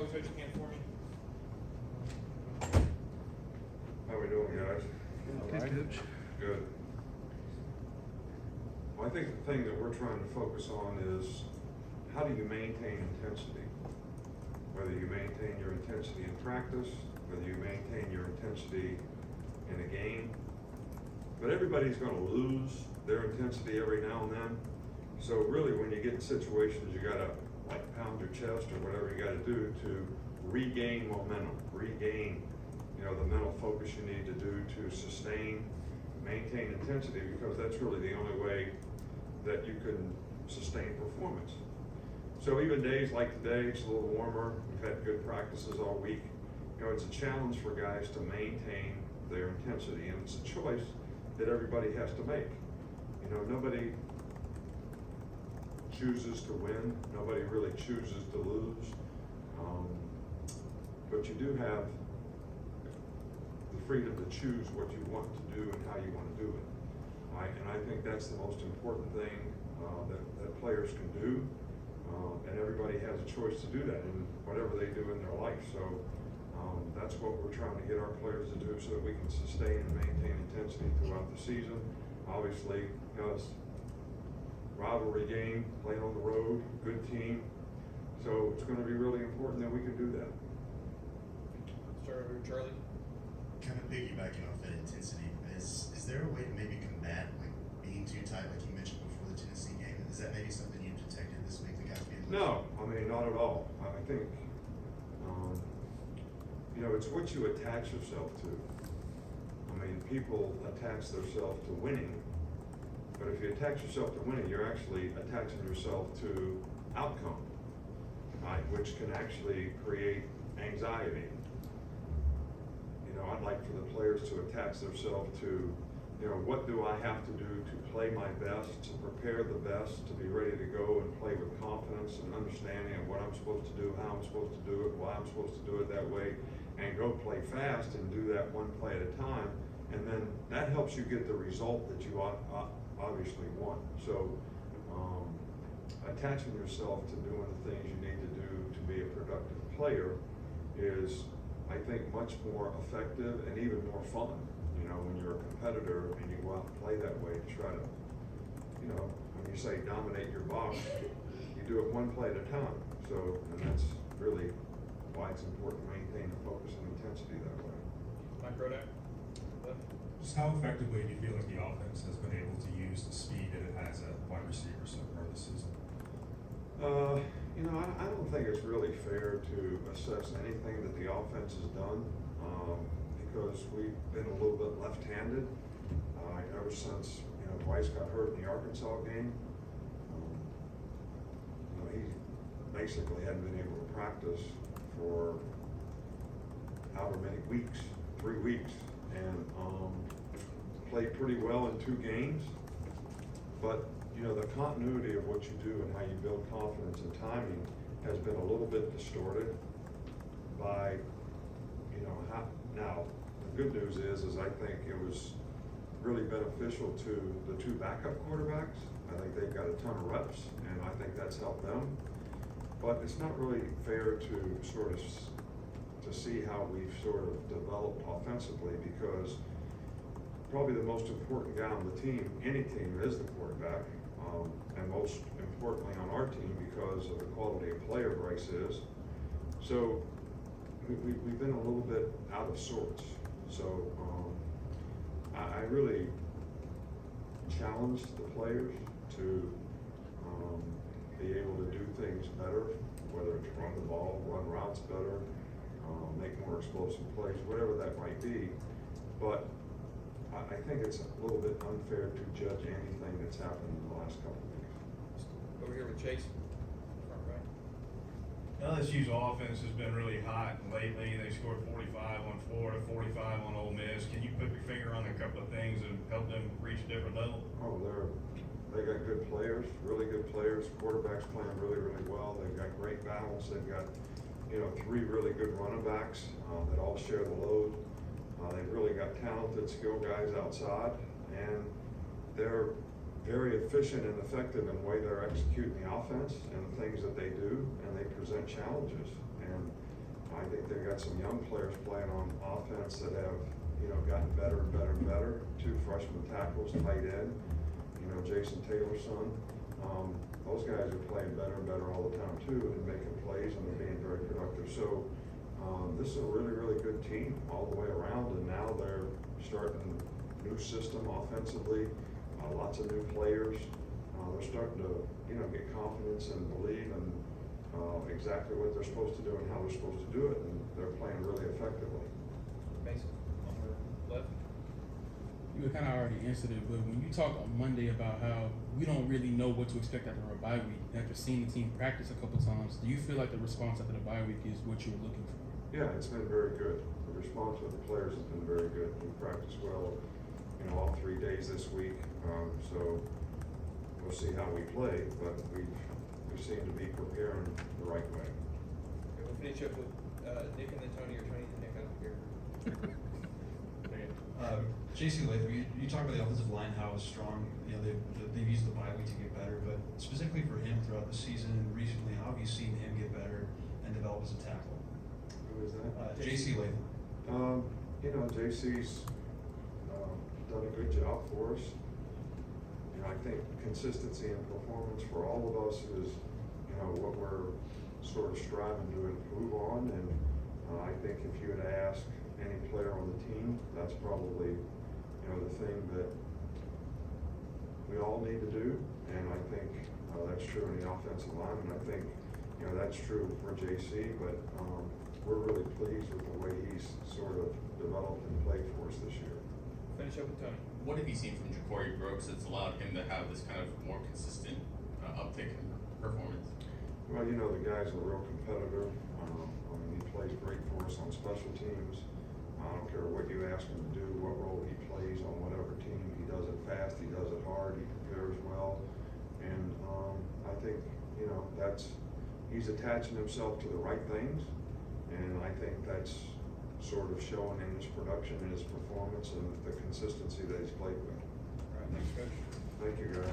Always what you can for me. How we doing, guys? Good, Coach. Good. Well, I think the thing that we're trying to focus on is how do you maintain intensity? Whether you maintain your intensity in practice, whether you maintain your intensity in a game. But everybody's going to lose their intensity every now and then. So really, when you get in situations, you got to like pound your chest or whatever you got to do to regain momentum, regain, you know, the mental focus you need to do to sustain, maintain intensity, because that's really the only way that you can sustain performance. So even days like today, it's a little warmer. We've had good practices all week. You know, it's a challenge for guys to maintain their intensity, and it's a choice that everybody has to make. You know, nobody chooses to win. Nobody really chooses to lose. But you do have the freedom to choose what you want to do and how you want to do it. And I think that's the most important thing that players can do. And everybody has a choice to do that in whatever they do in their life. So that's what we're trying to get our players to do so that we can sustain and maintain intensity throughout the season. Obviously, you know, it's rivalry game, playing on the road, good team. So it's going to be really important that we can do that. Start over, Charlie. Kind of piggybacking off that intensity, is there a way to maybe combat like being too tight, like you mentioned before the Tennessee game? Is that maybe something you detected this week? The guys being No, I mean, not at all. I think, you know, it's what you attach yourself to. I mean, people attach themselves to winning, but if you attach yourself to winning, you're actually attaching yourself to outcome, right? Which can actually create anxiety. You know, I'd like for the players to attach themselves to, you know, what do I have to do to play my best, to prepare the best, to be ready to go and play with confidence and understanding of what I'm supposed to do, how I'm supposed to do it, why I'm supposed to do it that way, and go play fast and do that one play at a time. And then that helps you get the result that you obviously want. So attaching yourself to doing the things you need to do to be a productive player is, I think, much more effective and even more fun. You know, when you're a competitor and you go out and play that way to try to, you know, when you say dominate your box, you do it one play at a time. So, and that's really why it's important to maintain the focus and intensity that way. Mike Rodak. Just how effectively do you feel like the offense has been able to use the speed that it has at wide receiver so far this season? You know, I don't think it's really fair to assess anything that the offense has done because we've been a little bit left-handed ever since, you know, Weiss got hurt in the Arkansas game. You know, he basically hadn't been able to practice for however many weeks, 3 weeks, and played pretty well in 2 games. But you know, the continuity of what you do and how you build confidence and timing has been a little bit distorted by, you know, how. Now, the good news is I think it was really beneficial to the 2 backup quarterbacks. I think they've got a ton of reps, and I think that's helped them. But it's not really fair to sort of to see how we've sort of developed offensively, because probably the most important guy on the team, any team, is the quarterback. And most importantly on our team because of the quality of player Bryce is. So we've been a little bit out of sorts. So I really challenge the players to be able to do things better, whether it's run the ball, run routes better, make more explosive plays, whatever that might be. But I think it's a little bit unfair to judge anything that's happened in the last couple of weeks. Over here with Chase. Front right. LSU's offense has been really hot lately. They scored 45 on Florida, 45 on Ole Miss. Can you put your finger on a couple of things and help them reach a different level? Oh, they got good players, really good players. Quarterback's playing really, really well. They've got great balance. They've got, you know, 3 really good running backs that all share the load. They've really got talented, skilled guys outside, and they're very efficient and effective in the way they're executing the offense and the things that they do, and they present challenges. And I think they've got some young players playing on offense that have, gotten better and better and better. 2 freshman tackles, tight end, Jason Taylor's son. Those guys are playing better and better all the time too, and making plays, and they're being very productive. So this is a really, really good team all the way around, and now they're starting a new system offensively, lots of new players. They're starting to, get confidence and believe in exactly what they're supposed to do and how they're supposed to do it, and they're playing really effectively. Mason, on the left. You kind of already answered it, but when you talk on Monday about how we don't really know what to expect after a bye week, after seeing the team practice a couple times, do you feel like the response after the bye week is what you're looking for? Yeah, it's been very good. The response of the players has been very good. We practiced well, all 3 days this week. So we'll see how we play, but we seem to be preparing the right way. Okay, we'll finish up with Nick and then Tony, or Tony and Nick, I don't care. JC Latham, you talk about the offensive line, how it's strong. They've used the bye week to get better, but specifically for him throughout the season and recently, how have you seen him get better and develop as a tackle? Who is that? JC Latham. JC's done a good job for us. I think consistency and performance for all of us is, what we're sort of striving to improve on. And I think if you had asked any player on the team, that's probably, the thing that we all need to do. And I think that's true in the offensive line. And I think, that's true for JC, but we're really pleased with the way he's sort of developed and played for us this year. Finish up with Tony. What have you seen from Ja'Cory Brooks that's allowed him to have this kind of more consistent uptick in performance? Well, the guy's a real competitor. He plays great for us on special teams. I don't care what you ask him to do, what role he plays on whatever team. He does it fast, he does it hard, he prepares well. And I think, he's attaching himself to the right things. And I think that's sort of showing in his production, his performance, and the consistency that he's played with. All right, thanks, Coach. Thank you, guys.